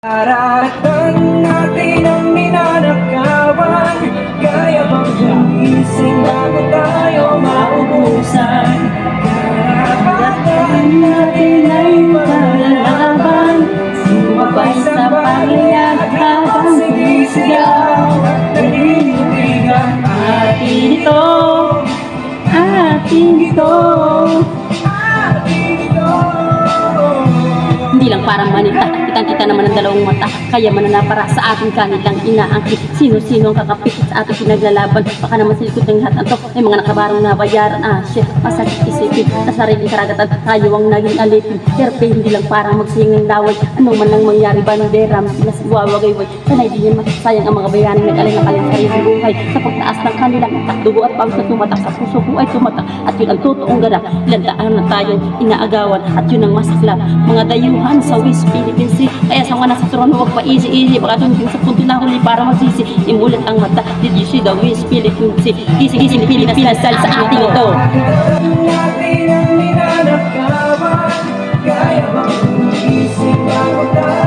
Karatan natin ang ninanakawan, kaya bang gumising bago tayo maubusan? Karapatan natin ay paglalaban, sumabay sa palayag habang sinisigaw, naninindigan. Atin ito, atin ito, atin ito. Hindi lang para manita, kitang-kita naman ang dalawang mata. Kaya mananapara sa ating kanilang inaangkit. Sino-sino ang kakapit sa ating pinaglalaban. Baka naman sa likod ng lahat ang to ay mga nakabarong nabayaran. Shit, masakit isipin na sariling karagatan tayo ang naging alipin. Pero hindi lang para magsinging laway. Ano man lang mangyari, bandera na sigwawagayway. Sanay din yan masasayang ang mga bayaning nag-alay-alay sa sariling buhay. Sa pagtaas ng kanilang itak, dugo at pawis na tumatak sa puso ko ay tumatak. At yun ang totoong gana. Ilang daan na tayong inaagawan. At yun ang masaklap. Mga dayuhan sa West Philippine Sea. Kaya sa mga nasa trono, huwag pa easy-easy. Baka dumating sa punto na huli para magsisi. Imulat ang mata. Did you see the West Philippine Sea? Gising-gising Pilipinas pinasal sa ating ito. Natin ang ninanakawan, kaya bang gumising bago tayo